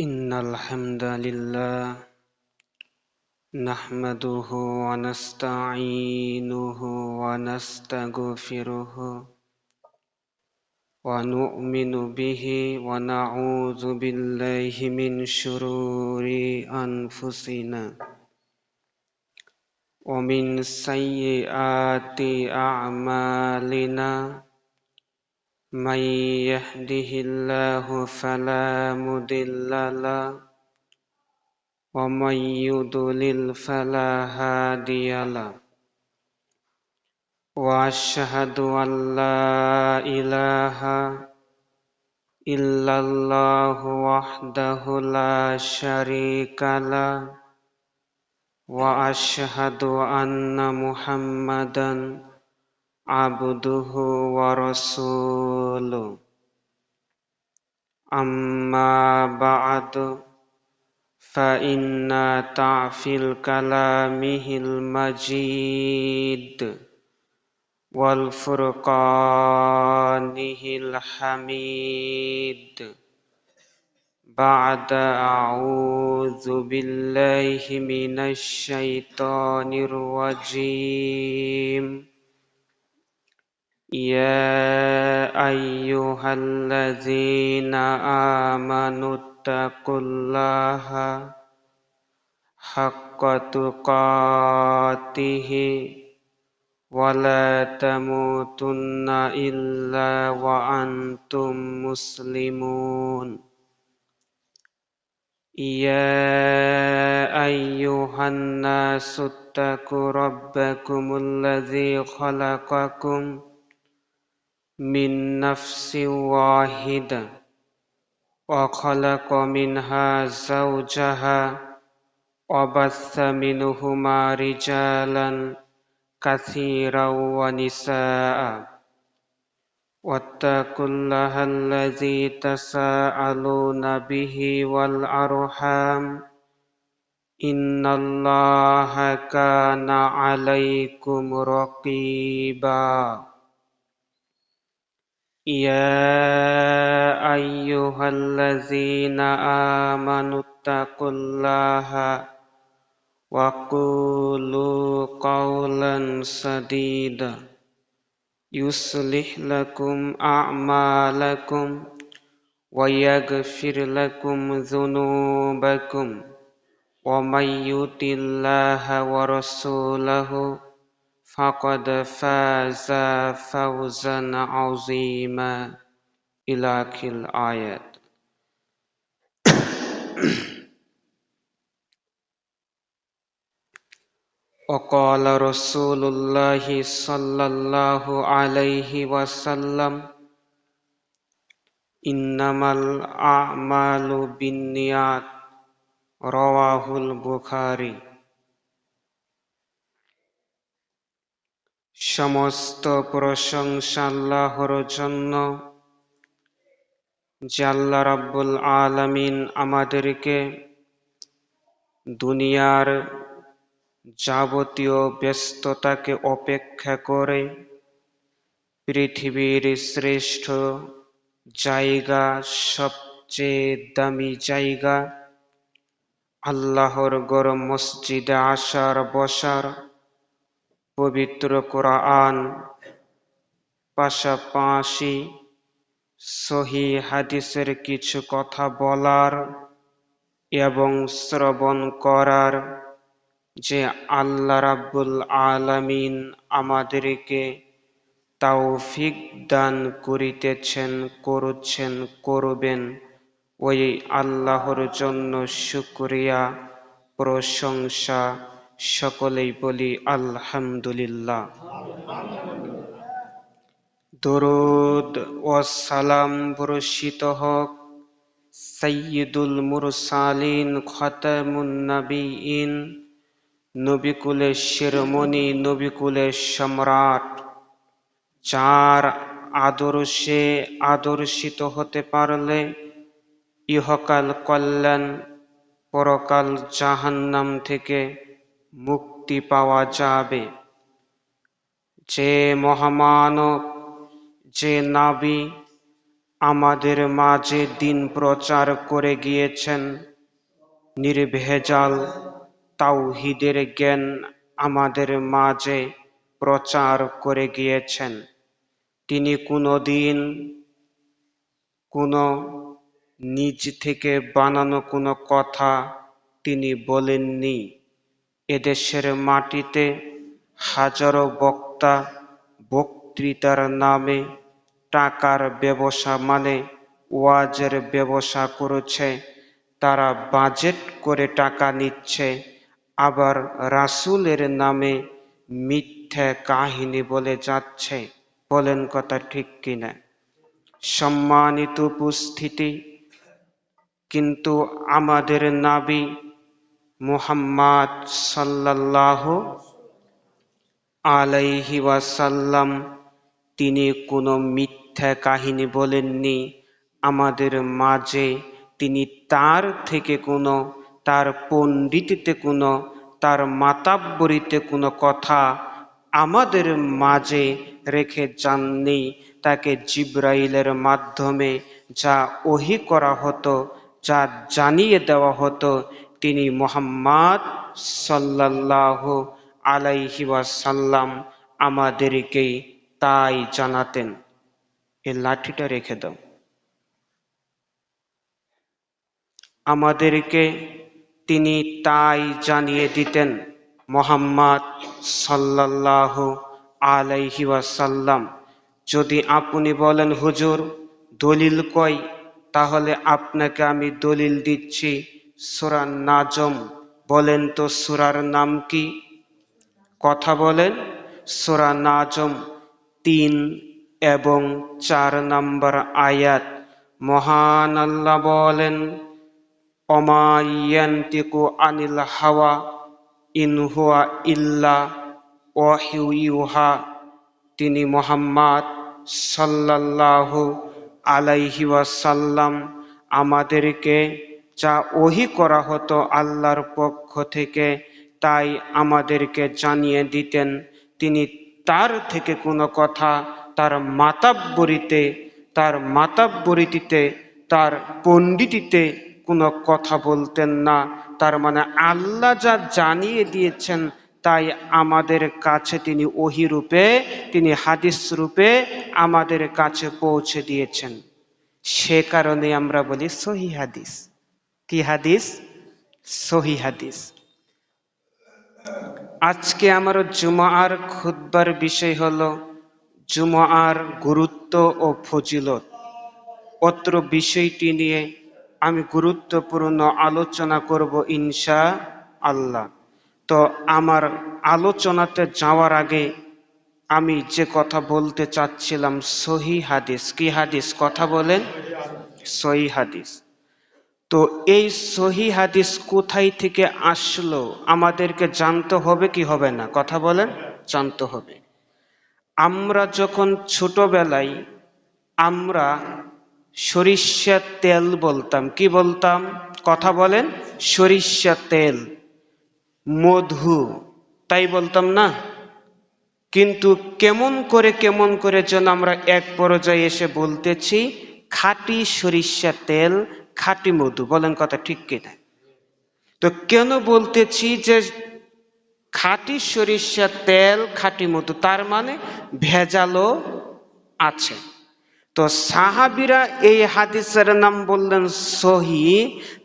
إن الحمد لله نحمده ونستعينه ونستغفره ونؤمن به ونعوذ بالله من شرور أنفسنا ومن سيئات أعمالنا من يهده الله فلا مضل له ومن يضلل فلا هادي له وأشهد أن لا إله إلا الله وحده لا شريك له وأشهد أن محمدا عبده ورسوله أما بعد فإن تعفل كلامه المجيد والفرقانه الحميد بعد أعوذ بالله من الشيطان الرجيم يا أيها الذين آمنوا اتقوا الله حق تقاته ولا تموتن إلا وأنتم مسلمون يا أيها الناس اتقوا ربكم الذي خلقكم من نفس واحدة وخلق منها زوجها وبث منهما رجالا كثيرا ونساء واتقوا الله الذي تساءلون به والأرحام إن الله كان عليكم رقيبا يا أيها الذين آمنوا اتقوا الله وقولوا قولا سديدا يصلح لكم أعمالكم ويغفر لكم ذنوبكم ومن يطع الله ورسوله فقد فاز فوزا عظيما إلى آخر الآيات وقال رسول الله صلى الله عليه وسلم إنما الأعمال بالنيات رواه البخاري সমস্ত প্রশংসা আল্লাহর জন্য যে আল্লাহ রাব্বুল আলামিন আমাদেরকে দুনিয়ার যাবতীয় ব্যস্ততাকে উপেক্ষা করে পৃথিবীর শ্রেষ্ঠ জায়গা সবচেয়ে দামি জায়গা আল্লাহর ঘর মসজিদে আসার বসার পবিত্র কোরআন পাশাপাশি সহিহ হাদিসের কিছু কথা বলার এবং শ্রবণ করার যে আল্লাহ রাব্বুল আলামিন আমাদেরকে তৌফিক দান করিতেছেন করছেন করবেন ওই আল্লাহর জন্য শুকরিয়া প্রশংসা সকলেই বলি আলহামদুলিল্লাহ দরুদ ও সালাম বর্ষিত হোক সাইয়্যিদুল মুরসালিন খাতামুন নবিয়্যিন নবিকুলের শিরোমণি নবিকুলের সম্রাট যার আদর্শে আদর্শিত হতে পারলে ইহকাল কল্যাণ পরকাল জাহান্নাম থেকে মুক্তি পাওয়া যাবে যে মহামানব যে নবী আমাদের মাঝে দিন প্রচার করে গিয়েছেন। নির্ভেজাল তাওহীদের জ্ঞান আমাদের মাঝে প্রচার করে গিয়েছেন। তিনি কোনোদিন কোনো নিজ থেকে বানানো কোনো কথা তিনি বলেননি। এদেশের মাটিতে হাজারো বক্তা বক্তৃতার নামে টাকার ব্যবসা মানে ওয়াজের ব্যবসা করেছে। তারা বাজেট করে টাকা নিচ্ছে, আবার রাসূলের নামে মিথ্যা কাহিনী বলে যাচ্ছে। বলেন কথা ঠিক কিনা? সম্মানিত উপস্থিতি, কিন্তু আমাদের নবী মুহাম্মদ সাল্লাল্লাহু আলাইহি ওয়াসাল্লাম তিনি কোনো মিথ্যা কাহিনী বলেননি। আমাদের মাঝে তিনি তার থেকে কোনো, তার পণ্ডিতিতে কোনো, তার মাতাব্বরিতে কোনো কথা আমাদের মাঝে রেখে যাননি। তাকে জিবরাইলের মাধ্যমে যা ওহী করা হতো, যা জানিয়ে দেওয়া হতো, তিনি মুহাম্মদ সাল্লাল্লাহু আলাইহি ওয়াসাল্লাম আমাদেরকে তাই জানাতেন। এই লাঠিটা রেখে দাও। আমাদেরকে তিনি তাই জানিয়ে দিতেন। মুহাম্মদ সাল্লাল্লাহু আলাইহি ওয়াসাল্লাম, যদি আপনি বলেন হুজুর দলিল কই, তাহলে আপনাকে আমি দলিল দিচ্ছি। সূরা নাজম, বলেন তো সূরার নাম কি? কথা বলেন। সূরা নাজম ৩ এবং ৪ নম্বর আয়াত। মহান আল্লাহ বলেন, ওমা ইয়ান্তিকু আনিল হাওয়া ইন হুয়া ইল্লা ওয়াহয়ু ইউহা। তিনি মুহাম্মদ সাল্লাল্লাহু আলাইহি ওয়াসাল্লাম আমাদেরকে যা ওহী করা হতো আল্লাহর পক্ষ থেকে, তাই আমাদেরকে জানিয়ে দিতেন। তিনি তার থেকে কোনো কথা তার মাতাব্বরিতে তার পণ্ডিতিতে কোনো কথা বলতেন না। তার মানে আল্লাহ যা জানিয়ে দিয়েছেন তাই আমাদের কাছে তিনি ওহী রূপে, তিনি হাদিস রূপে আমাদের কাছে পৌঁছে দিয়েছেন। সে কারণে আমরা বলি সহিহ হাদিস। কি হাদিস? সহিহ হাদিস। আজকে আমার জুমার খুতবার বিষয় হলো জুমার গুরুত্ব ও ফজিলত। অত্র বিষয়টি নিয়ে আমি গুরুত্বপূর্ণ আলোচনা করব ইনশাআল্লাহ। তো আমার আলোচনাতে যাওয়ার আগে আমি যে কথা বলতে চাচ্ছিলাম সহিহ হাদিস। কি হাদিস? কথা বলেন। সহিহ হাদিস। তো এই সহিহ হাদিস কোথায় থেকে আসলো আমাদেরকে জানতে হবে কি হবে না? কথা বলেন। জানতে হবে। আমরা যখন ছোটবেলায় আমরা সরিষার তেল বলতাম। কি বলতাম? কথা বলেন। সরিষার তেল, মধু, তাই বলতাম না? কিন্তু কেমন করে যেন আমরা এক পর্যায়ে এসে বলতেছি খাঁটি সরিষার তেল, খাঁটি মধু। বলেন কথা ঠিক কিনা? তো কেন বলতেছি যে খাঁটি সরিষার তেল, খাঁটি মধু? তার মানে ভেজালও আছে। তো সাহাবীরা এই হাদিসের নাম বললেন সহিহ।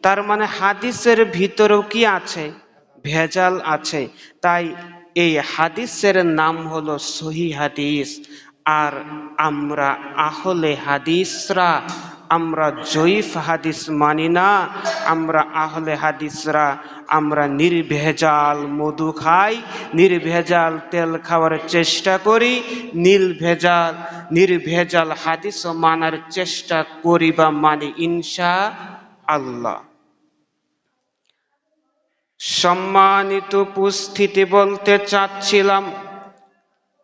তার মানে হাদিসের ভিতরেও কি আছে? ভেজাল আছে। তাই এই হাদিসের নাম হলো সহিহ হাদিস। আর আমরা আহলে হাদিসরা আমরা জয়ীফ হাদিস মানি না। আমরা আহলে হাদিসরা আমরা নির্ভেজাল মধু খাই, নির্ভেজাল তেল খাওয়ার চেষ্টা করি, নির্ভেজাল হাদিসও মানার চেষ্টা করি বা মানি ইনশাআল্লাহ। সম্মানিত উপস্থিতি, বলতে চাচ্ছিলাম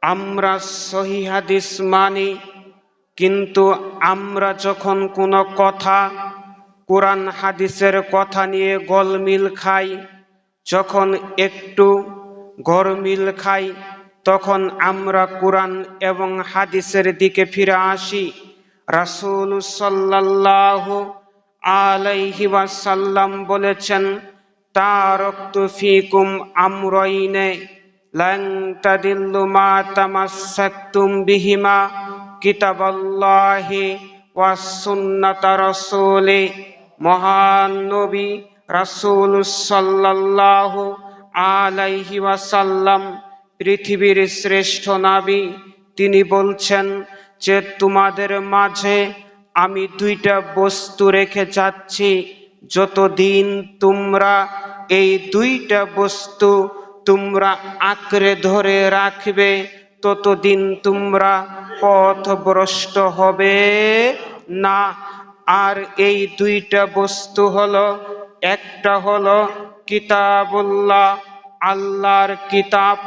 আমরা সহিহ হাদিস মানি, কিন্তু আমরা যখন কোনো কথা কোরআন হাদিসের কথা নিয়ে গোলমিল খাই, যখন একটু গরমিল খাই, তখন আমরা কোরআন এবং হাদিসের দিকে ফিরে আসি। রাসূল সাল্লাল্লাহু আলাইহি ওয়াসাল্লাম বলেছেন, তারাকতু ফিকুম আমরাইনে লান তাদিল্লু মা তামাসসাকতুম বিহিমা কিতাবাল্লাহি ওয়াস সুন্নাতা রাসূলি। মহান নবী রাসূল সাল্লাল্লাহু আলাইহি ওয়াসাল্লাম, পৃথিবীর শ্রেষ্ঠ নবী, তিনি বলছেন যে তোমাদের মাঝে আমি দুইটা বস্তু রেখে যাচ্ছি, যতদিন তোমরা এই দুইটা বস্তু তোমরা আঁকড়ে ধরে রাখবে ততদিন তোমরা পথভ্রষ্ট হবে না। আর এই দুইটা বস্তু হলো, একটা হলো কিতাবুল্লাহ, আল্লাহর কিতাব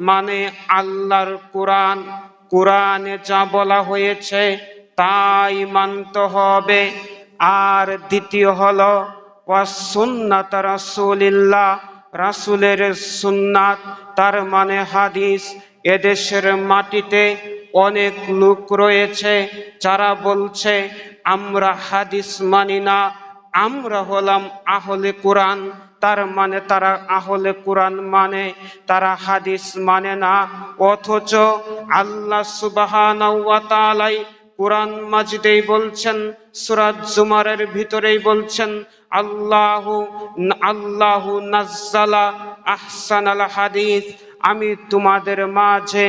মানে আল্লাহর কোরআন, কোরআনে যা বলা হয়েছে তাই মানতে হবে। আর দ্বিতীয় হলো ওয়াস সুন্নাত রাসূলিল্লাহ, রাসূলের সুন্নাত তার মানে হাদিস। এদেশের মাটিতে অনেক লোক রয়েছে যারা বলছে আমরা হাদিস মানি না, আমরা হলাম আহলে কোরআন। তার মানে তারা আহলে কোরআন মানে, তারা হাদিস মানে না। অথচ আল্লাহ সুবহানাহু ওয়া তাআলা কোরআন মাজিদেই বলছেন, সূরা জুমারের ভিতরেই বলছেন, আল্লাহু নাজ্জালা আহসানাল হাদিস, আমি তোমাদের মাঝে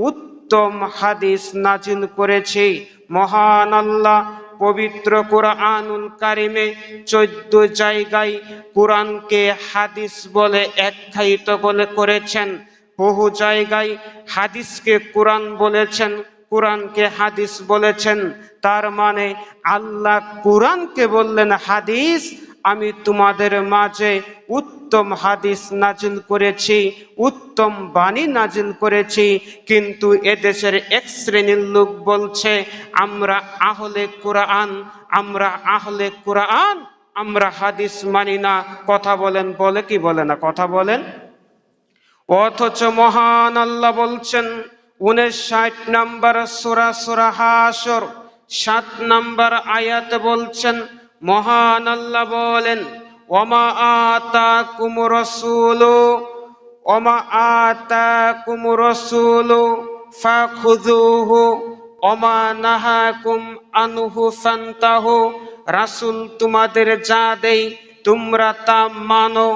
উত্তম হাদিস নাজিল করেছি। মহান আল্লাহ পবিত্র কোরআনুল কারিমে 14 জায়গায় কোরআনকে হাদিস বলে আখ্যায়িত করেছেন। বহু জায়গায় হাদিসকে কোরআন বলেছেন, কোরআনকে হাদিস বলেছেন। তার মানে আল্লাহ কোরআনকে বললেন হাদিস, আমি তোমাদের মাঝে উত্তম হাদিস নাজিল করেছি, উত্তম বাণী নাজিল করেছি। কিন্তু এদেশের এক শ্রেণীর লোক বলছে আমরা আহলে কোরআন, আমরা আহলে কোরআন, আমরা হাদিস মানি না। কথা বলেন, বলে কি বলে না? কথা বলেন। অথচ মহান আল্লাহ বলছেন 59 নম্বর সূরা, সূরা হাসর 7 নম্বর আয়াত বলছেন, মহান আল্লাহ বলেন, ওমা আতাকুমুর রাসূলু ওমা আতাকুমুর রাসূলু ফাখুযুহু ওমা নাহাকুম আনহু ফান্তাহু। রাসূল তোমাদের যা দেয় তোমরা তা মানো,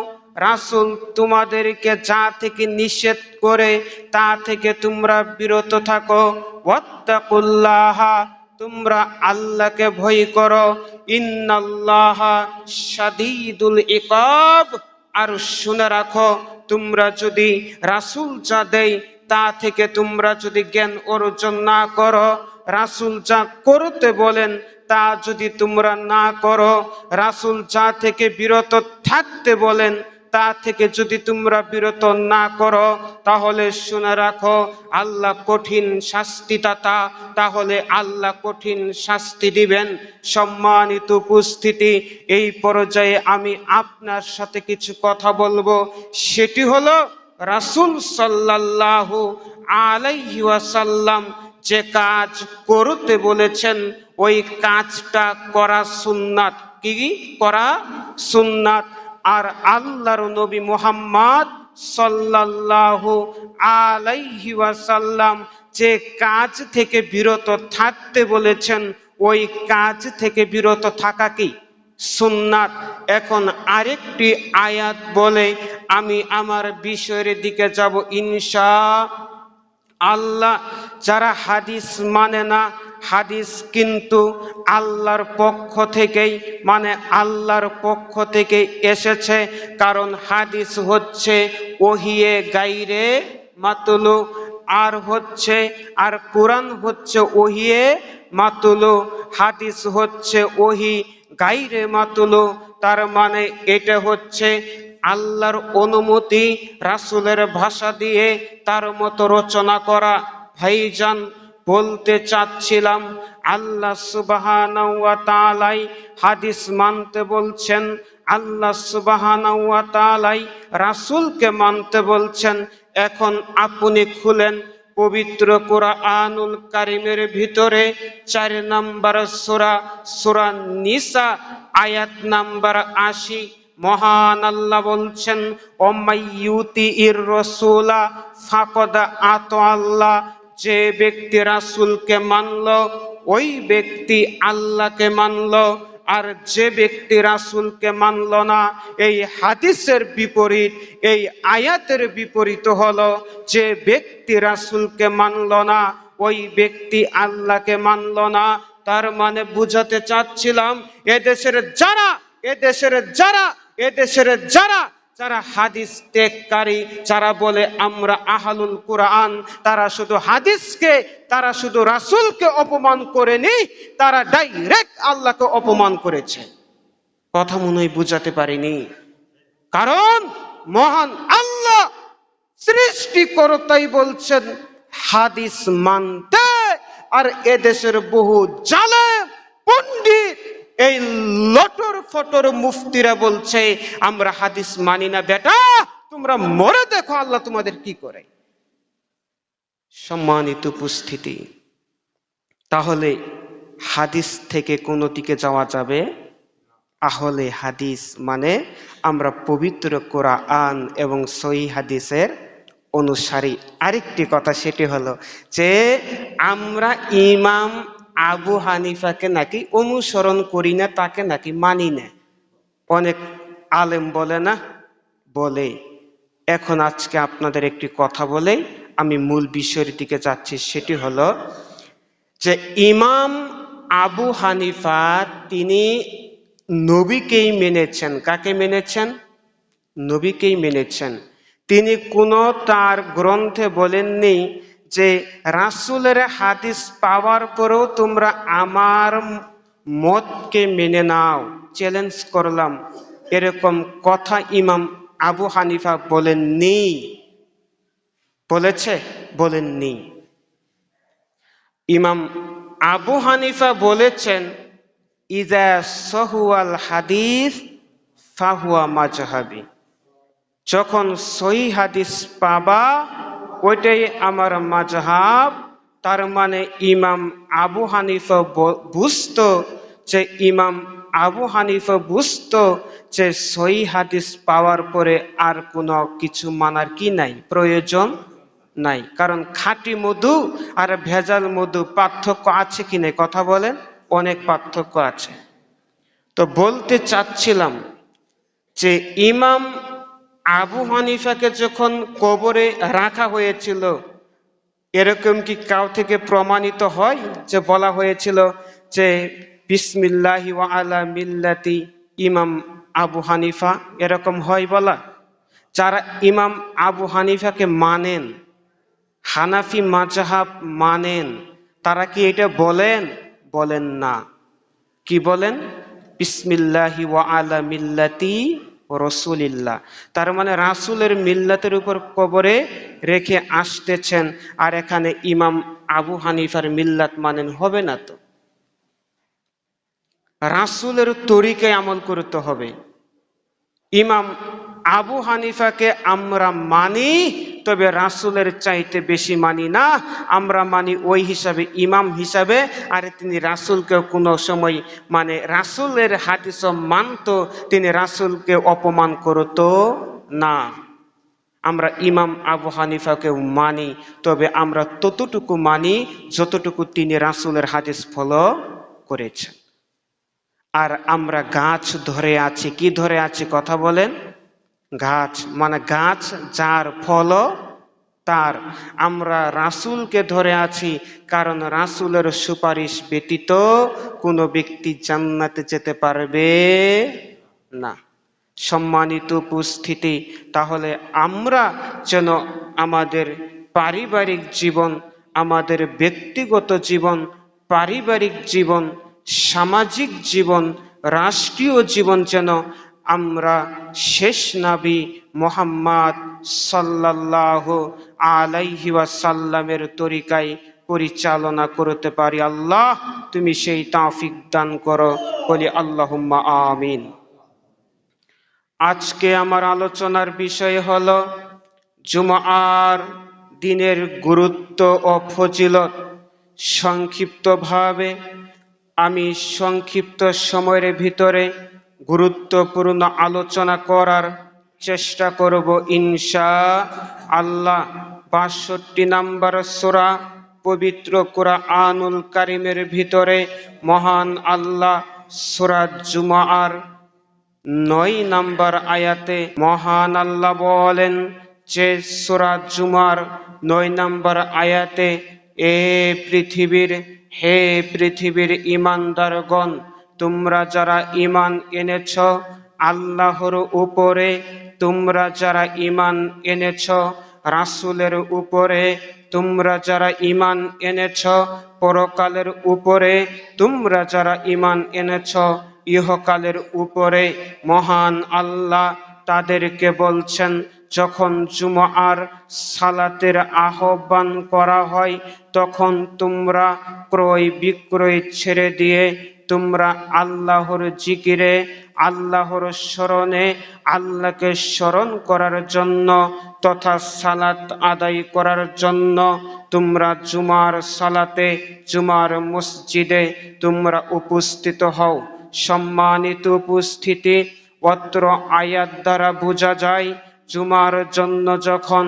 রাসূল তোমাদেরকে যা থেকে নিষেধ করে তা থেকে তোমরা বিরত থাকো। ওয়াত্তাকুল্লাহা, তোমরা আল্লাহকে ভয় করো। ইন্নাল্লাহা শাদীদুল ইকাব, আর শুনে রাখো তোমরা যদি রাসূল যা দেয় তা থেকে তোমরা যদি জ্ঞান অর্জন না করো, রাসূল যা করতে বলেন তা যদি তোমরা না করো, রাসূল যা থেকে বিরত থাকতে বলেন তা থেকে যদি তোমরা বিরত না করো, তাহলে শুনে রাখো আল্লাহ কঠিন শাস্তিদাতা, তাহলে আল্লাহ কঠিন শাস্তি দিবেন। সম্মানিত উপস্থিতি, এই পর্যায়ে আমি আপনার সাথে কিছু কথা বলবো। সেটি হলো রাসূল সাল্লাল্লাহু আলাইহি ওয়াসাল্লাম যে কাজ করতে বলেছেন ওই কাজটা করা সুন্নাত। কি করা? সুন্নাত। আর আল্লাহর নবী মুহাম্মদ সাল্লাল্লাহু আলাইহি ওয়াসাল্লাম যে কাজ থেকে বিরত থাকতে বলেছেন ওই কাজ থেকে বিরত থাকা কি? সুন্নাত। এখন আরেকটি আয়াত বলে আমি আমার বিষয়ের দিকে যাব ইনশাআল্লাহ। যারা হাদিস মানে না, হাদিস কিন্তু আল্লাহর পক্ষ থেকেই, মানে আল্লাহর পক্ষ থেকে এসেছে। কারণ হাদিস হচ্ছে ওহিয়ে গাইরে মাতুলু, আর কোরআন হচ্ছে ওহিয়ে মাতুলু, হাদিস হচ্ছে ওহি গাইরে মাতুলু। তার মানে এটা হচ্ছে আল্লাহর অনুমতি, রাসূলের ভাষা দিয়ে তার মতো রচনা করা। ভাইজান, বলতে চাচ্ছিলাম আল্লাহ সুবহানাহু ওয়া তাআলা হাদিস মানতে বলছেন, আল্লাহ সুবহানাহু ওয়া তাআলা রাসূলকে মানতে বলছেন। এখন আপনি খুলেন পবিত্র কোরআনুল কারীমের ভিতরে 4 নম্বর সূরা সূরা নিসা আয়াত নাম্বার 80 মহান আল্লাহ বলছেন ওমাইয়ুতির রাসূলা ফাকাদ আল্লাহ, যে ব্যক্তি রাসূলকে মানল ওই ব্যক্তি আল্লাহকে মানল। আর যে ব্যক্তি রাসূলকে মানল না, এই হাদিসের বিপরীত, এই আয়াতের বিপরীত হলো যে ব্যক্তি রাসূলকে মানল না ওই ব্যক্তি আল্লাহকে মানল না। তার মানে বুঝাতে চাচ্ছিলাম এদেশের যারা হাদিস ত্যাগকারী, যারা বলে আমরা আহলুল কোরআন, তারা শুধু হাদিসকে, তারা শুধু রাসূলকে অপমান করেনি, তারা ডাইরেক্ট আল্লাহকে অপমান করেছে। কথা মনে হয় বুঝাতে পারিনি। কারণ মহান আল্লাহ সৃষ্টিকর্তাই বলছেন হাদিস মানতে, আর এদেশের বহু জালেম পণ্ডিত, এই লটর ফটর মুফতিরা বলছে আমরা হাদিস মানি না। বেটা, তোমরা মরে দেখো আল্লাহ তোমাদের কি করে। সম্মানিত উপস্থিতি, তাহলে হাদিস থেকে কোনো দিকে যাওয়া যাবে? আহলে হাদিস মানে আমরা পবিত্র কোরআন এবং সহিহ হাদিসের অনুসারী। আরেকটি কথা সেটি হলো যে আমরা ইমাম আবু হানিফাকে নাকি অনুসরণ করি না, তাকে নাকি মানি না। অনেক আলেম বলে না, বলে। এখন আজকে আপনাদের একটি কথা বলে আমি মূল বিষয়ের দিকে যাচ্ছি। সেটি হলো যে ইমাম আবু হানিফা তিনি নবীকেই মেনেছেন। কাকে মেনেছেন? নবীকেই মেনেছেন। তিনি কোনো তার গ্রন্থে বলেননি যে রাসূলের হাদিস পাওয়ার পরেও তোমরা আমার মতকে মেনে নাও, চ্যালেঞ্জ করলাম, এরকম কথা ইমাম আবু হানিফা বলেননি। বলেছে? বলেননি। ইমাম আবু হানিফা বলেছেন ইযা সহুয়াল হাদিস ফাহুয়া মাজহাবি, যখন সহিহ হাদিস পাবা ওইটাই আমার মাজহাব। তার মানে ইমাম আবু হানিফা বুঝতো যে যে সহিহ হাদিস পাওয়ার পরে আর কোনো কিছু মানার কি নাই, প্রয়োজন নাই। কারণ খাঁটি মধু আর ভেজাল মধু পার্থক্য আছে কি নাই? কথা বলেন, অনেক পার্থক্য আছে। তো বলতে চাচ্ছিলাম যে ইমাম আবু হানিফাকে যখন কবরে রাখা হয়েছিল, এরকম কি কাউ থেকে প্রমাণিত হয় যে বলা হয়েছিল যে বিসমিল্লাহি ওয়া আলা মিল্লাতি ইমাম আবু হানিফা? এরকম হয় বলা? যারা ইমাম আবু হানিফাকে মানেন, হানাফি মাযহাব মানেন, তারা কি এটা বলেন? বলেন না। কি বলেন? বিসমিল্লাহি ওয়া আলা মিল্লাতি রাসূলিল্লাহ। তার মানে রাসূলের মিল্লাতের উপর কবরে রেখে আসতেছেন, আর এখানে ইমাম আবু হানিফার মিল্লাত মানেন, হবে না তো। রাসূলের তরিকায় আমল করতে হবে। ইমাম আবু হানিফাকে আমরা মানি, তবে রাসূলের চাইতে বেশি মানি না। আমরা মানি ওই হিসাবে, ইমাম হিসাবে। আর তিনি রাসূলকে কোনো সময় মানে রাসূলের হাদিসও মানতো, তিনি রাসূলকে অপমান করতো না। আমরা ইমাম আবু হানিফাকে মানি, তবে আমরা ততটুকু মানি যতটুকু তিনি রাসূলের হাদিস ফলো করেছেন। আর আমরা গাছ ধরে আছি। কি ধরে আছি? কথা বলেন। গাছ মানে গাছ যার ফল তার। আমরা রাসূলকে ধরে আছি, কারণ রাসূলের সুপারিশ ব্যতীত কোনো ব্যক্তি জান্নাতে যেতে পারবে না। সম্মানিত উপস্থিতি, তাহলে আমরা যেন আমাদের পারিবারিক জীবন, আমাদের ব্যক্তিগত জীবন, পারিবারিক জীবন, সামাজিক জীবন, রাষ্ট্রীয় জীবন যেন আমরা শেষ নবী মুহাম্মদ সাল্লাল্লাহু আলাইহি ওয়াসাল্লামের তরিকায় পরিচালনা করতে পারি। আল্লাহ তুমি সেই তৌফিক দান করো, বলি আল্লাহুম্মা আমিন। আজকে আমার আলোচনার বিষয় হলো জুমার দিনের গুরুত্ব ও ফজিলত সংক্ষিপ্তভাবে আমি সংক্ষিপ্ত সময়ের ভিতরে গুরুত্বপূর্ণ আলোচনা করার চেষ্টা করব ইনশাআল্লাহ। ৬২ নম্বর সূরা পবিত্র কুরআনুল কারীমের ভিতরে মহান আল্লাহ সূরা জুমার ৯ নম্বর আয়াতে মহান আল্লাহ বলেন যে সূরা জুমার ৯ নম্বর আয়াতে, হে পৃথিবীর ঈমানদারগণ, তোমরা যারা ঈমান এনেছ আল্লাহর উপরে, তোমরা যারা ঈমান এনেছ রাসূলের উপরে, তোমরা যারা ঈমান এনেছ পরকালের উপরে, তোমরা যারা ঈমান এনেছ ইহকালের উপরে, মহান আল্লাহ তাদেরকে বলছেন যখন জুমার সালাতের আহ্বান করা হয় তখন তোমরা ক্রয় বিক্রয় ছেড়ে দিয়ে তোমরা আল্লাহর জিকিরে, আল্লাহর স্মরণে, আল্লাহকে স্মরণ করার জন্য তথা সালাত আদায় করার জন্য তোমরা জুমার সালাতে, জুমার মসজিদে তোমরা উপস্থিত হও। সম্মানিত উপস্থিতি, অত্র আয়াত দ্বারা বোঝা যায় জুমার জন্য যখন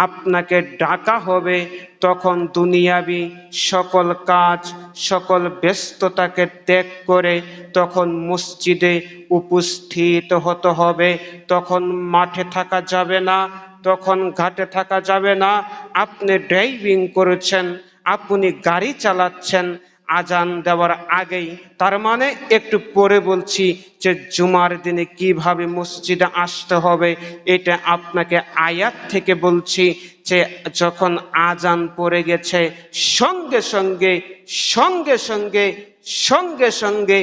আপনাকে ডাকা হবে তখন দুনিয়াবি সকল কাজ, সকল ব্যস্ততাকে ত্যাগ করে তখন মসজিদে উপস্থিত হতে হবে। তখন মাঠে থাকা যাবে না, তখন ঘাটে থাকা যাবে না। আপনি ড্রাইভিং করেছেন, আপনি গাড়ি চালাচ্ছেন আজান দেওয়ার আগেই, তার মানে একটু পরে বলছি যে জুমার দিনে কিভাবে মসজিদে আসতে হবে এটা আপনাকে আয়াত থেকে বলছি যে যখন আজান পড়ে গেছে সঙ্গে সঙ্গে সঙ্গে সঙ্গে সঙ্গে সঙ্গে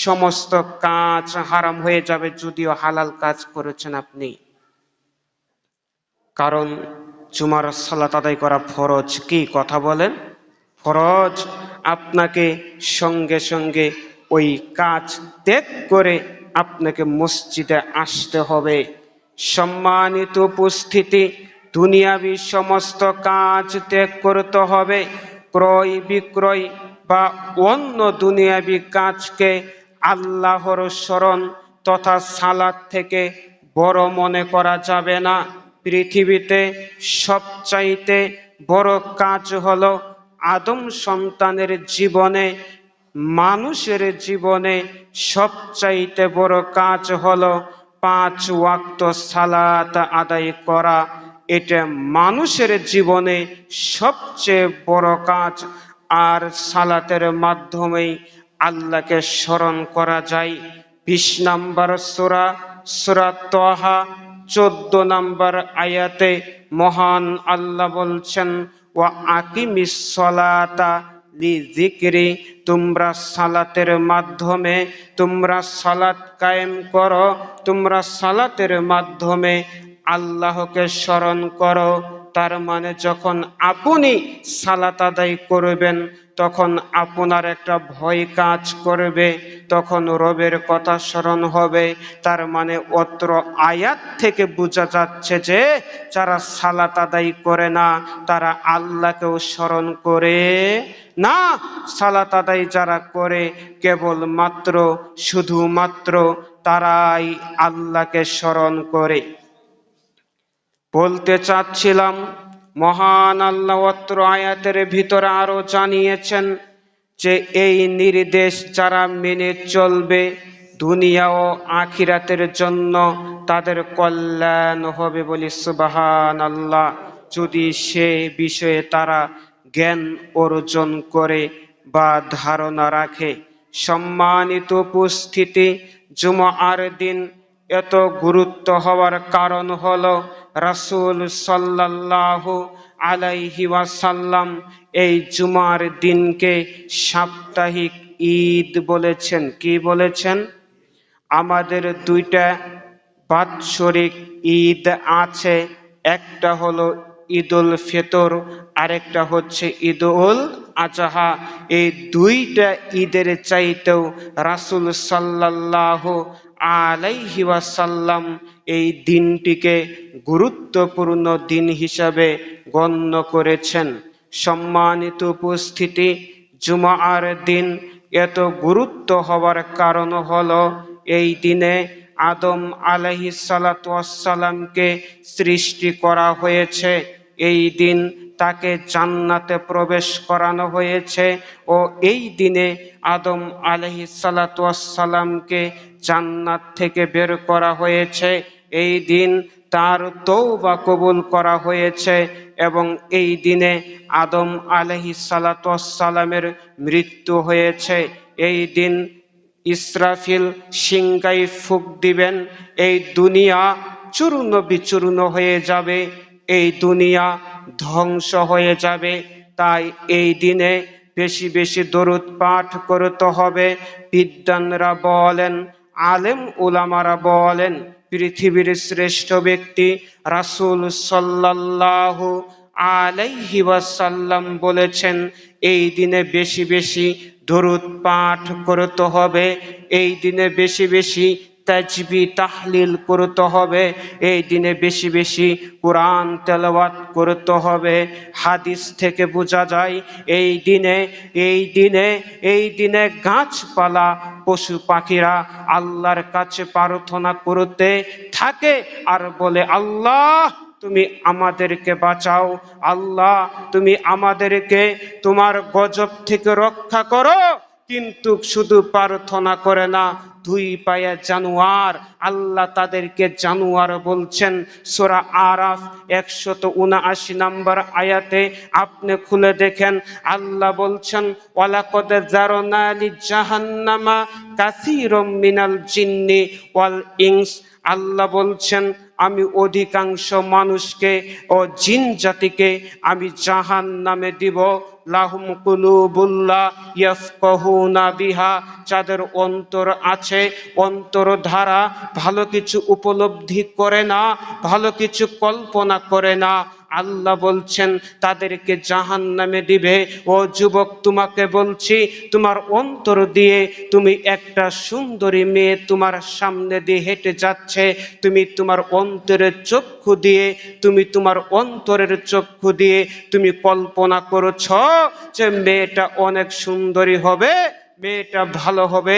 সমস্ত কাজ হারাম হয়ে যাবে, যদিও হালাল কাজ করেছেন আপনি। কারণ জুমার সালাত আদায় করা ফরজ। কি কথা বলেন? ফরজ। আপনাকে সঙ্গে সঙ্গে ওই কাজ ত্যাগ করে আপনাকে মসজিদে আসতে হবে। সম্মানিত উপস্থিতি, দুনিয়াবি সমস্ত কাজ ত্যাগ করতে হবে। ক্রয় বিক্রয় বা অন্য দুনিয়াবি কাজকে আল্লাহর স্মরণ তথা সালাত থেকে বড় মনে করা যাবে না। পৃথিবীতে সবচাইতে বড় কাজ হলো আদম সন্তানের জীবনে, মানুষের জীবনে সবচাইতে বড় কাজ হলো ৫ ওয়াক্ত সালাত আদায় করা। এটা মানুষের জীবনে সবচেয়ে বড় কাজ। আর সালাতের মাধ্যমেই আল্লাহকে স্মরণ করা যায়। ২০ নম্বর সূরা, সূরা তাহা ১৪ নম্বর আয়াতে মহান আল্লাহ বলছেন ওয়া আকিমিস সালাতা লিযিকরি, তোমরা সালাতের মাধ্যমে তোমরা সালাত কায়েম করো, তোমরা সালাতের মাধ্যমে আল্লাহকে স্মরণ করো। তার মানে যখন আপনি সালাত আদায় করবেন তখন আপনার একটা ভয় কাজ করবে, তখন রবের কথা স্মরণ হবে। তার মানে অত্র আয়াত থেকে বোঝা যাচ্ছে যে যারা সালাত আদায় করে না তারা আল্লাহকেও স্মরণ করে না। সালাত আদায় যারা করে কেবলমাত্র শুধুমাত্র তারাই আল্লাহকে স্মরণ করে। বলতে চাচ্ছিলাম মহান আল্লাহ অত্র আয়াতের ভিতরে আরো জানিয়েছেন যে এই নির্দেশ যারা মেনে চলবে দুনিয়া ও আখিরাতের জন্য তাদের কল্যাণ হবে বলি সুবহানাল্লাহ, যদি সে বিষয়ে তারা জ্ঞান অর্জন করে বা ধারণা রাখে। সম্মানিত উপস্থিতি, জুমার দিন এত গুরুত্ব হওয়ার কারণ হলো রাসূল সাল্লাল্লাহু আলাইহি ওয়াসাল্লাম এই জুমার দিনকে সাপ্তাহিক ঈদ বলেছেন। কি বলেছেন? আমাদের দুইটা বাৎসরিক ঈদ আছে, একটা হলো ঈদুল ফিতর, আরেকটা হচ্ছে ঈদুল আজহা, এই দুইটা ঈদের চাইতেও রাসূল সাল্লাল্লাহু আলাইহি ওয়াসাল্লাম এই দিনটিকে গুরুত্বপূর্ণ দিন হিসাবে গণ্য করেছেন। সম্মানিত উপস্থিতি, জুমার দিন এত গুরুত্ব হওয়ার কারণ হলো এই দিনে আদম আলাইহিস সালাতু ওয়াস সালামকে সৃষ্টি করা হয়েছে। এই দিন তাকে জান্নাতে প্রবেশ করানো হয়েছে ও এই দিনে আদম আলাইহিস সালাতু ওয়াস সালামকে জান্নাত থেকে বের করা হয়েছে। এই দিন তার তওবা কবুল করা হয়েছে এবং এই দিনে আদম আলাইহিস সালাতু ওয়াস সালামের মৃত্যু হয়েছে। এই দিন ইসরাফিল সিংহায় ফুঁক দিবেন, এই দুনিয়া চূর্ণ বিচূর্ণ হয়ে যাবে, এই দুনিয়া ধ্বংস হয়ে যাবে। তাই এই দিনে বেশি বেশি দরুদ পাঠ করতে হবে। বিদ্বানরা বলেন, আলেম উলামারা বলেন, পৃথিবীর শ্রেষ্ঠ ব্যক্তি রাসূল সাল্লাল্লাহু আলাইহি ওয়াসাল্লাম বলেছেন, এই দিনে বেশি বেশি দরুদ পাঠ করতে হবে, এই দিনে বেশি বেশি তাজবি তাহলিল করতে হবে, এই দিনে বেশি বেশি কোরআন তেলাওয়াত করতে হবে। হাদিস থেকে বোঝা যায় এই দিনে এই দিনে এই দিনে গাছপালা পশু পাখিরা আল্লাহর কাছে প্রার্থনা করতে থাকে আর বলে, আল্লাহ তুমি আমাদেরকে বাঁচাও, আল্লাহ তুমি আমাদেরকে তোমার গজব থেকে রক্ষা করো। কিন্তু শুধু প্রার্থনা করে না, দুই পায়ে জানোয়ার, আল্লাহ তাদেরকে জানোয়ার বলছেন। সূরা আরাফ 179 নম্বর আয়াতে আপনি খুলে দেখেন, আল্লাহ বলছেন, ওয়ালাকাদ যারানা লিজাহান্নামা কাসীরাম মিনাল জিন্নি ওয়াল ইনস। আল্লাহ বলছেন, আমি অধিকাংশ মানুষকে ও জিন জাতিকে আমি জাহান্নামে দিব। লাহুম কুলুবুল্লা ইয়াফকাহুনা বিহা, যাদের অন্তর আছে, অন্তর দ্বারা ভালো কিছু উপলব্ধি করে না, ভালো কিছু কল্পনা করে না। আল্লাহ বলছেন তাদেরকে জাহান্নামে দিবে। ও যুবক, তোমাকে বলছি, তোমার অন্তর দিয়ে তুমি একটা সুন্দরী মেয়ে তোমার সামনে দিয়ে হেঁটে যাচ্ছে, তুমি তোমার অন্তরের চক্ষু দিয়ে, তুমি তোমার অন্তরের চক্ষু দিয়ে তুমি কল্পনা করছ যে মেয়েটা অনেক সুন্দরী হবে, মেয়েটা ভালো হবে,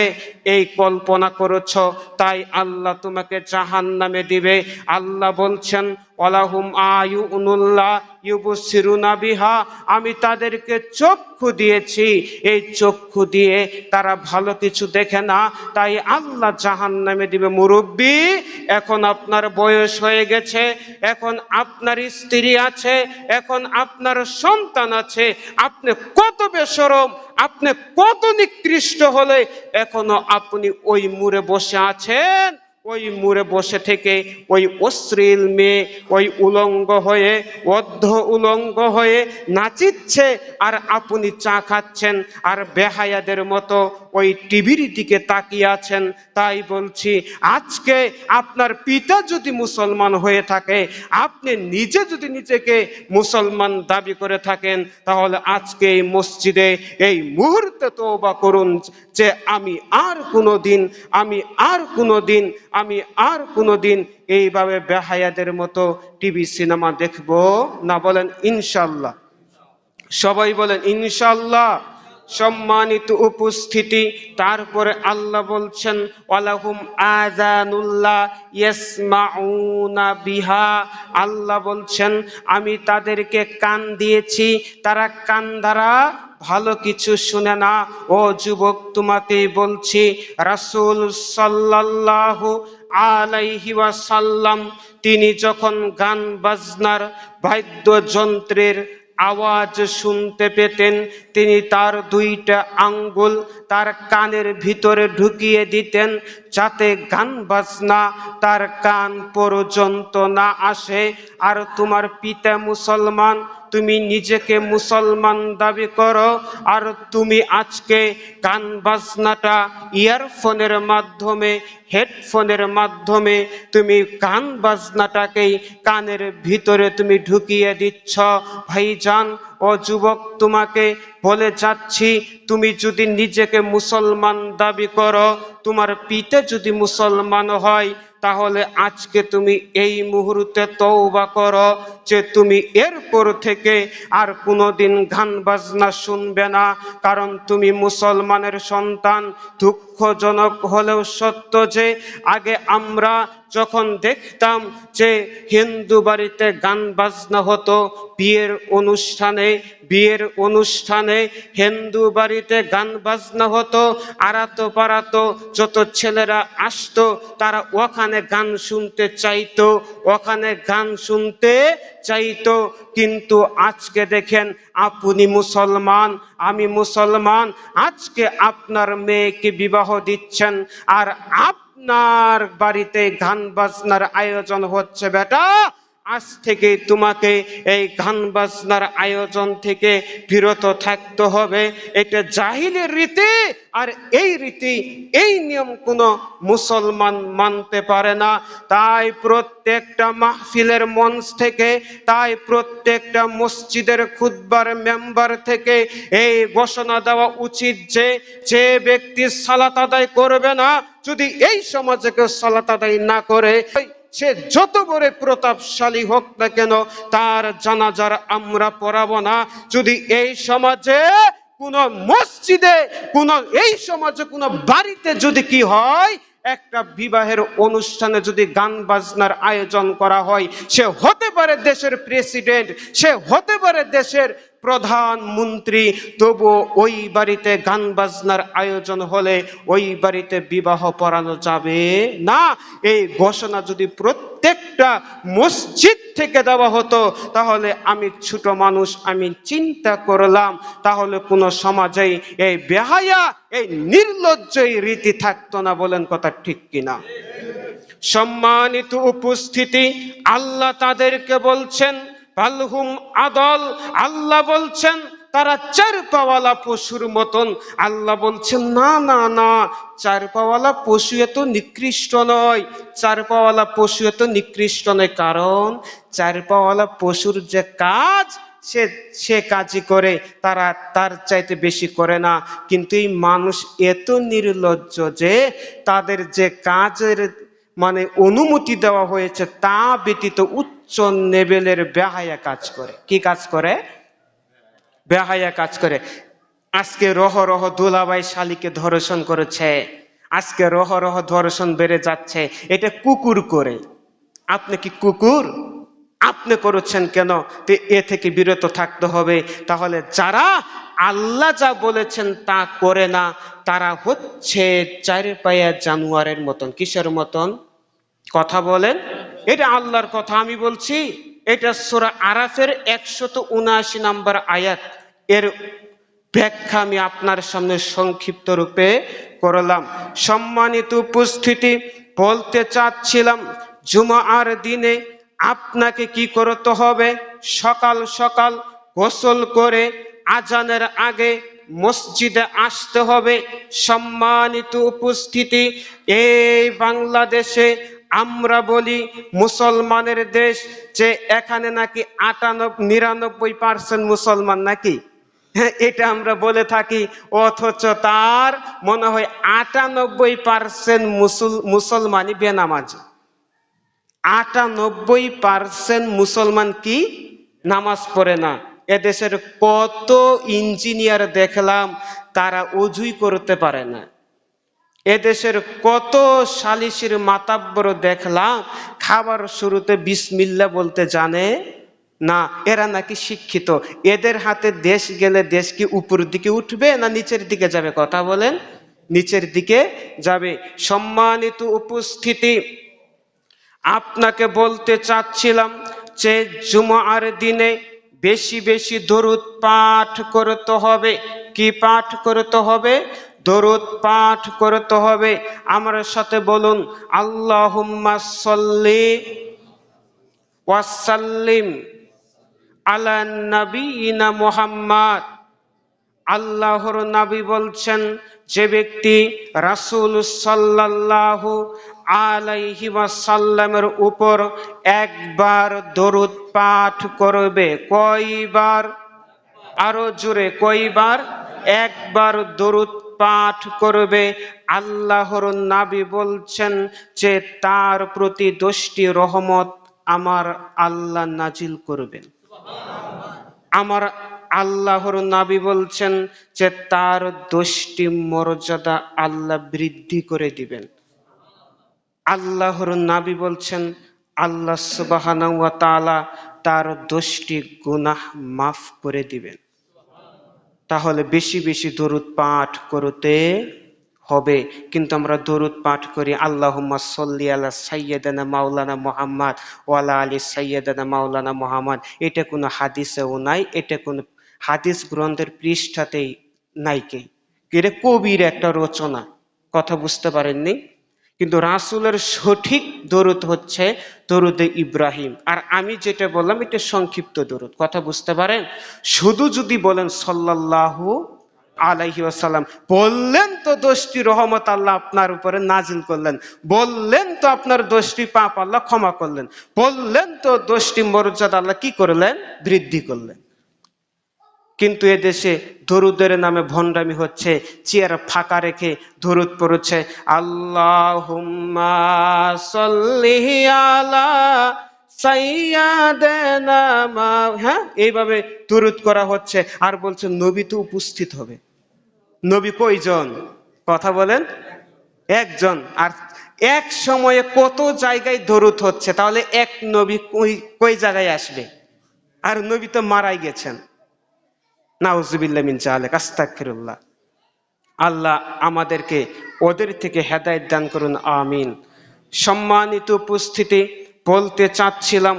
এই কল্পনা করেছ, তাই আল্লাহ তোমাকে জাহান্নামে দিবে। আল্লাহ বলছেন, ওয়ালাহুম আয়ুনুল্লাহ ইউবসিরুনা বিহা, আমি তাদেরকে চক্ষু দিয়েছি, এই চক্ষু দিয়ে তারা ভালো কিছু দেখে না, তাই আল্লাহ জাহান্নামে দিবে। মুরব্বি, এখন আপনার বয়স হয়ে গেছে, এখন আপনার স্ত্রী আছে, এখন আপনার সন্তান আছে, আপনি কত বেশরম, আপনি কত নিকৃষ্ট হলে এখনো আপনি ওই মুড়ে বসে আছেন। ওই মুড়ে বসে থেকে ওই অশ্লীল মেয়ে ওই উলঙ্গ হয়ে, অর্ধ উলঙ্গ হয়ে নাচিচ্ছে, আর আপনি চা খাচ্ছেন আর বেহায়াদের মতো ওই টিভির দিকে তাকিয়ে আছেন। তাই বলছি, আজকে আপনার পিতা যদি মুসলমান হয়ে থাকে, আপনি নিজে যদি নিজেকে মুসলমান দাবি করে থাকেন, তাহলে আজকে এই মসজিদে এই মুহূর্তে তওবা করুন যে আমি আর কোনোদিন এইভাবে বেহায়াদের মতো টিভি সিনেমা দেখব না। বলেন ইনশাআল্লাহ, সবাই বলেন ইনশাআল্লাহ। সম্মানিত উপস্থিতি, তারপরে আল্লাহ বলছেন, ওয়ালাহুম আযানুল্লাহ ইয়াসমাউনা বিহা, আল্লাহ বলছেন আমি তাদেরকে কান দিয়েছি, তারা কান দ্বারা ভালো কিছু শুনে না। ও যুবক, তোমাকেই বলছি, রাসূল সাল্লাল্লাহু আলাইহি ওয়াসাল্লাম তিনি যখন গান বাজনার বাদ্যযন্ত্রের আওয়াজ শুনতে পেতেন, তিনি তার দুইটা আঙ্গুল তার কানের ভিতরে ঢুকিয়ে দিতেন, যাতে গান বাজনা তার কান পর্যন্ত না আসে। আর তোমার পিতা মুসলমান, তুমি নিজেকে মুসলমান দাবি করো, আর তুমি আজকে গান বাজনাটা ইয়ারফোনের মাধ্যমে, হেডফোনের মাধ্যমে তুমি গান বাজনাটাকেই কানের ভিতরে তুমি ঢুকিয়ে দিচ্ছ। ভাইজান ও যুবক, তোমাকে বলে যাচ্ছি, তুমি যদি নিজেকে মুসলমান দাবি করো, তোমার পিতা যদি মুসলমান হয়, তাহলে আজকে তুমি এই মুহূর্তে তওবা করো যে তুমি এরপর থেকে আর কোনোদিন গান বাজনা শুনবে না, কারণ তুমি মুসলমানের সন্তান। দুঃখজনক হলেও সত্য যে আগে আমরা যখন দেখতাম যে হিন্দু বাড়িতে গান বাজনা হতো, বিয়ের অনুষ্ঠানে হিন্দু বাড়িতে গান বাজনা হতো, আরাতো পারাতো যত ছেলেরা আসতো তারা ওখানে গান শুনতে চাইতো। কিন্তু আজকে দেখেন, আপনি মুসলমান, আমি মুসলমান, আজকে আপনার মেয়েকে বিবাহ দিচ্ছেন, আর আপনার বাড়িতে গান বাজনার আয়োজন হচ্ছে। বেটা, আজ থেকে তোমাকে এই গান বাজনার আয়োজন থেকে বিরত থাকতে হবে। এটা জাহিলির রীতি, আর এই রীতি, এই নিয়ম কোনো মুসলমান মানতে পারে না। তাই প্রত্যেকটা মাহফিলের মঞ্চ থেকে, তাই প্রত্যেকটা মসজিদের খুতবার মেম্বার থেকে এই ঘোষণা দেওয়া উচিত যে যে ব্যক্তি সালাত আদায় করবে না, যদি এই সমাজে কেউ সালাত আদায় না করে, সে যত বড় প্রতাপশালী হোক না কেন, তার জানাজার আমরা পড়াবো না। যদি এই সমাজে কোন মসজিদে, এই সমাজে কোন বাড়িতে যদি কি হয়, একটা বিবাহের অনুষ্ঠানে যদি গান বাজনার আয়োজন করা হয়, সে হতে পারে দেশের প্রেসিডেন্ট, সে হতে পারে দেশের প্রধানমন্ত্রী, তবু ওই বাড়িতে গান বাজনার আয়োজন হলে ওই বাড়িতে বিবাহ পড়ানো যাবে না। এই ঘোষণা যদি প্রত্যেকটা মসজিদ থেকে দেওয়া হতো, তাহলে আমি ছোট মানুষ, আমি চিন্তা করলাম, তাহলে কোন সমাজেই এই বেহায়া, এই নির্লজ্জ রীতি থাকতো না। বলেন কথা ঠিক কিনা? সম্মানিত উপস্থিতি, আল্লাহ তাদেরকে বলছেন বালহুম আদল, আল্লাহ বলছেন তারা চার পাওয়ালা পশুর মতন। আল্লাহ বলছেন না না না, চার পাওয়ালা পশু এত নিকৃষ্ট নয়, চার পাওয়ালা পশু এত নিকৃষ্ট নয়, কারণ চার পাওয়ালা পশুর যে কাজ সে কাজই করে, তারা তার চাইতে বেশি করে না। কিন্তু এই মানুষ এত নির্লজ্জ যে তাদের যে কাজের অনুমতি দেওয়া হয়েছে তা ব্যতীত উচ্চ লেভেলের বেহায়া কাজ করে। কি কাজ করে? বেহায়া কাজ করে। আজকে রহ রহ দুলাভাই শালীকে ধর্ষণ করেছে, আজকে রহ রহ ধর্ষণ বেড়ে যাচ্ছে, এটা কুকুর করে। আপনি কি কুকুর? আপনি করেছেন কেন? তো এ থেকে বিরত থাকতে হবে। তাহলে যারা আল্লাহ যা বলেছেন তা করে না, তারা হচ্ছে চার পায়া জানোয়ারের মতন। কিসের মতন? কথা বলেন। এটা আল্লাহর কথা আমি বলছি। এটা সূরা আরাফের 179 নম্বর আয়াত। এর ব্যাখ্যা আমি আপনার সামনে সংক্ষিপ্ত রূপে করলাম। সম্মানিত উপস্থিতি, বলতে চাচ্ছিলাম, জুমার দিনে আপনাকে কি করতে হবে? সকাল সকাল গোসল করে আজানের আগে মসজিদে আসতে হবে। সম্মানিত উপস্থিতি, এই বাংলাদেশে আমরা বলি মুসলমানের দেশ, যে এখানে নাকি 99% মুসলমান, নাকি? হ্যাঁ, এটা আমরা বলে থাকি, অথচ তার মনে হয় 98% মুসলমানই বেনামাজি। 98% মুসলমান কি নামাজ পড়ে না। এদেশের কত ইঞ্জিনিয়ার দেখলাম, তারা ওযুই করতে পারে না। এদেশের কত সালিসির মাতাব্বর দেখলাম, খাবার শুরুতে বিসমিল্লাহ বলতে জানে না। এরা নাকি শিক্ষিত। এদের হাতে দেশ গেলে দেশ কি উপরের দিকে উঠবে না নিচের দিকে যাবে? কথা বলেন। নিচের দিকে যাবে। সম্মানিত উপস্থিতি, আপনাকে বলতে চাচ্ছিলাম যে জুমার দিনে বেশি বেশি দরুদ পাঠ করতে হবে। কি পাঠ করতে হবে? দরুদ পাঠ করতে হবে। আমার সাথে বলুন, আল্লাহুম্মা সাল্লি ওয়া সাল্লিম আলা নবিয়িনা মুহাম্মদ। আল্লাহর নবী বলছেন, যে ব্যক্তি রাসূল সাল্লাল্লাহু আলাইহি ওয়াসাল্লামের উপর একবার দরুদ পাঠ করবে। কয়বার? আরো জোরে, কয়বার? একবার দরুদ পাঠ করবে, আল্লাহর নবী বলছেন যে তার প্রতি 10টি রহমত আমার আল্লাহ নাজিল করবেন। আমার আল্লাহর নবী বলছেন যে তার 10টি মর্যাদা আল্লাহ বৃদ্ধি করে দিবেন। আল্লাহর নবী বলছেন আল্লাহ সুবহানাহু ওয়া তাআলা তার 10টি গুনাহ মাফ করে দিবেন। তাহলে বেশি বেশি দরুদ পাঠ করতে হবে। কিন্তু আমরা দরুদ পাঠ করি আল্লাহুম্মা সাল্লি আলা সাইয়্যিদানা মাওলানা মুহাম্মদ ওয়া আলা আলি সাইয়্যিদানা মাওলানা মুহাম্মদ। এটা কোনো হাদিসেও নাই, এটা কোনো হাদিস গ্রন্থের পৃষ্ঠাতেই নাই। এটা কবির একটা রচনা। কথা বুঝতে পারেননি? কিন্তু রাসূলের সঠিক দরুদ হচ্ছে দরুদে ইব্রাহিম। আর আমি যেটা বললাম এটা সংক্ষিপ্ত দরুদ। কথা বুঝতে পারেন? শুধু যদি বলেন সাল্লাল্লাহু আলাইহি ওয়াসাল্লাম, বললেন তো 10টি রহমত আল্লাহ আপনার উপরে নাজিল করলেন, বললেন তো আপনার 10টি পাপ আল্লাহ ক্ষমা করলেন, বললেন তো 10টি মর্যাদা আল্লাহ কি করলেন? বৃদ্ধি করলেন। কিন্তু এদেশে দরুদের নামে ভণ্ডামি হচ্ছে, চেয়ার ফাঁকা রেখে দরুদ পড়ছে আল্লাহুম্মা সাল্লি আলা সাইয়্যিদানা হ্যাঁ, এইভাবে দরুদ করা হচ্ছে। আর বলছে নবী তো উপস্থিত হবে। নবী কয়জন? কথা বলেন। একজন। আর এক সময়ে কত জায়গায় দরুদ হচ্ছে, তাহলে এক নবী কই জায়গায় আসবে? আর নবী তো মারাই গেছেন। নাউজুবিল্লাহ মিন জালিক, আস্তাগফিরুল্লাহ। আল্লাহ আমাদেরকে ওদের থেকে হেদায়েত দান করুন, আমিন। সম্মানিত উপস্থিতি, বলতে চাচ্ছিলাম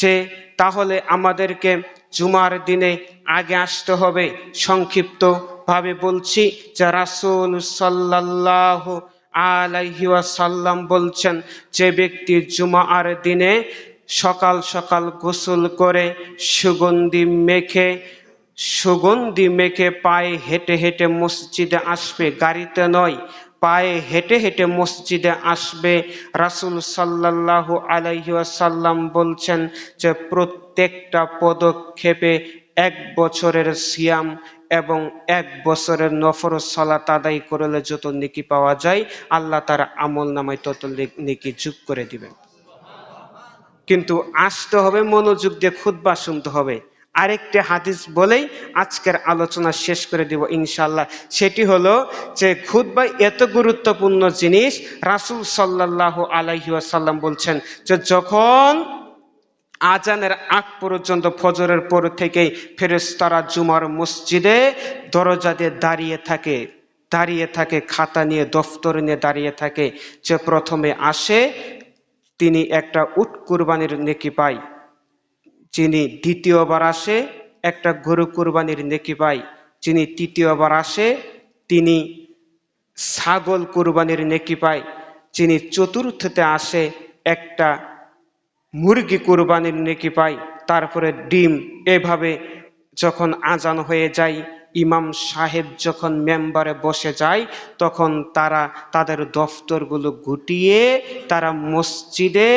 যে তাহলে আমাদেরকে জুমার দিনে আগে আসতে হবে। সংক্ষিপ্ত ভাবে বলছি যে রাসূল সাল্লাল্লাহু আলাইহি ওয়াসাল্লাম বলছেন, যে ব্যক্তি জুমার দিনে সকাল সকাল গোসল করে সুগন্ধি মেখে পায়ে হেঁটে হেঁটে মসজিদে আসবে, গাড়িতে নয়, পায়ে হেঁটে হেঁটে মসজিদে আসবে। রাসূল সাল্লাল্লাহু আলাইহি ওয়াসাল্লাম বলছেন যে প্রত্যেকটা পদক্ষেপে 1 বছরের সিয়াম এবং 1 বছরের নফল সালাত আদায় করলে যত নেকি পাওয়া যায়, আল্লাহ তার আমল নামায় তত নেকি যোগ করে দিবেন। কিন্তু আসতে হবে, মনোযোগ দিয়ে খুতবা শুনতে হবে। আরেকটি হাদিস বলেই আজকের আলোচনা শেষ করে দিব ইনশাআল্লাহ। সেটি হলো যে খুতবা এত গুরুত্বপূর্ণ জিনিস, রাসূল সাল্লাল্লাহু আলাইহি ওয়াসাল্লাম বলছেন যে যখন আজানের আগ পর্যন্ত, ফজরের পর থেকেই ফেরেশতারা জুমার মসজিদে দরজা দিয়ে দাঁড়িয়ে থাকে, খাতা নিয়ে, দফতর নিয়ে দাঁড়িয়ে থাকে। যে প্রথমে আসে তিনি একটা উট কুরবানির নেকি পায়, যিনি দ্বিতীয়বার আসে একটা গরু কুরবানির নেকি পায়, যিনি তৃতীয়বার আসে তিনি ছাগল কুরবানির নেকি পায়, যিনি চতুর্থতে আসে একটা মুরগি কুরবানির নেকি পায়, তারপরে ডিম। এভাবে যখন আজান হয়ে যায়, ইমাম সাহেব যখন মেম্বারে বসে যায়, তখন তারা তাদের দফতরগুলো গুটিয়ে তারা মসজিদে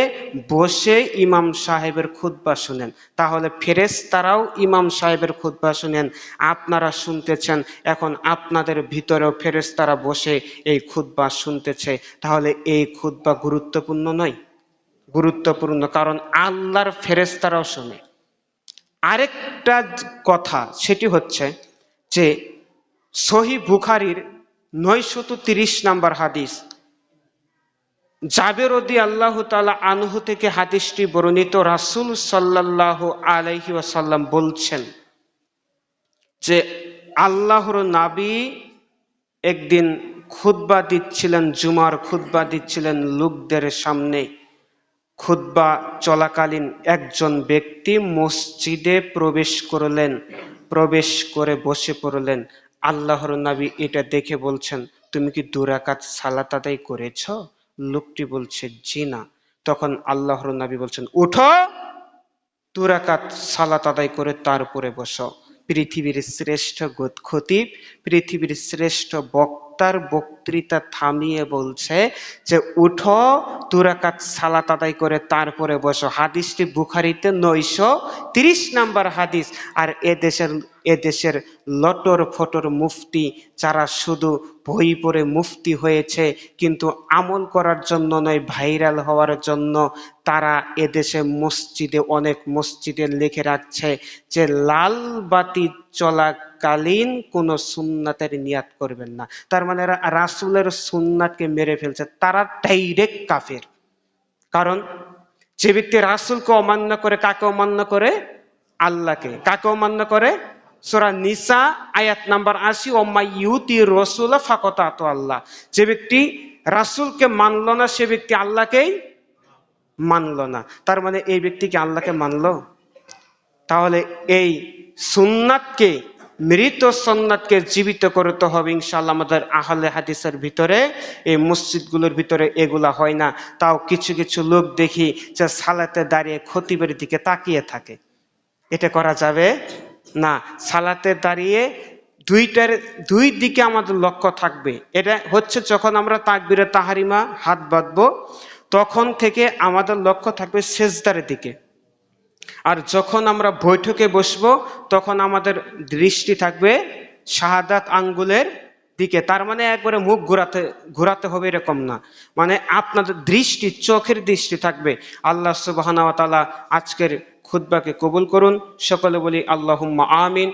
বসে ইমাম সাহেবের খুতবা শুনেন। তাহলে ফেরেশতারাও ইমাম সাহেবের খুতবা শুনেন, আপনারা শুনতেছেন, এখন আপনাদের ভিতরেও ফেরেশতারা বসে এই খুতবা শুনতেছে। তাহলে এই খুতবা গুরুত্বপূর্ণ নয়? গুরুত্বপূর্ণ, কারণ আল্লাহর ফেরেশতারাও শোনে। আরেকটা কথা, সেটি হচ্ছে যে সহিহ বুখারীর 930 নম্বর হাদিস, জাবের রাদিয়াল্লাহু তাআলা আনহু থেকে হাদিসটি বর্ণিত। রাসূল সাল্লাল্লাহু আলাইহি ওয়াসাল্লাম বলছেন যে আল্লাহর নবী একদিন খুতবা দিচ্ছিলেন, জুমার খুতবা দিচ্ছিলেন লোকদের সামনে। খুতবা চলাকালীন একজন ব্যক্তি মসজিদে প্রবেশ করে বসে পড়লেন। আল্লাহর নবী এটা দেখে বলছেন, তুমি কি 2 রাকাত সালাত আদায় করেছ? লোকটি বলছে জি না। তখন আল্লাহর নবী বলছেন, উঠো, 2 রাকাত সালাত আদায় করে তারপরে বসো। পৃথিবীর শ্রেষ্ঠ খতিব, পৃথিবীর শ্রেষ্ঠ বক্তার বক্তৃতা থামিয়ে বলছে যে উঠো, 2 রাকাত সালাত আদায় করে তারপরে বসো। হাদিসটি বুখারীতে 930 নাম্বার হাদিস। আর এদেশের লটর ফটর মুফতি, যারা শুধু বই পড়ে মুফতি হয়েছে কিন্তু আমল করার জন্য নয়, ভাইরাল হওয়ার জন্য, তারা এদেশে মসজিদে, অনেক মসজিদে লিখে রাখছে যে লাল বাতি চলাকালীন কোন সুন্নাতের নিয়াত করবেন না। তার মানে রাসূলের সুন্নাতকে মেরে ফেলছে, তারা ডাইরেক্ট কাফের। কারণ যে ব্যক্তি রাসূলকে অমান্য করে, কাকে অমান্য করে? আল্লাহকে। কাকে অমান্য করে? সূরা নিসা আয়াত নাম্বার 80, ওমাই ইউতি রাসূলা ফাকাত আতা আল্লাহ। যে ব্যক্তি রাসূলকে মানল না, সে ব্যক্তি আল্লাহকেই মানল না। তার মানে এই ব্যক্তি কি আল্লাহকে মানলো? তাহলে এই সুন্নাতকে, মৃত সুন্নাতকে জীবিত করতে হবে ইনশাআল্লাহ। আমাদের আহলে হাদিসের ভিতরে, এই মসজিদগুলোর ভিতরে এগুলা হয় না। তাও কিছু কিছু লোক দেখি যে সালাতে দাঁড়িয়ে খতিবের দিকে তাকিয়ে থাকে। এটা করা যাবে না। সালাতে দাঁড়িয়ে দুই দিকে আমাদের লক্ষ্য থাকবে। এটা হচ্ছে যখন আমরা তাকবীরে তাহরিমা হাত বাঁধবো, তখন থেকে আমাদের লক্ষ্য থাকবে সেজদার দিকে। আর যখন আমরা বৈঠকে বসবো, তখন আমাদের দৃষ্টি থাকবে শাহাদাত আঙ্গুলের দিকে। তার মানে একবারে মুখ ঘোরাতে হবে এরকম না, মানে আপনাদের দৃষ্টি, চোখের দৃষ্টি থাকবে। আল্লাহ সুবহানাহু ওয়া তাআলা আজকের খুতবাকে কবুল করুন। সকলে বলি আল্লাহুম্মা আমিন।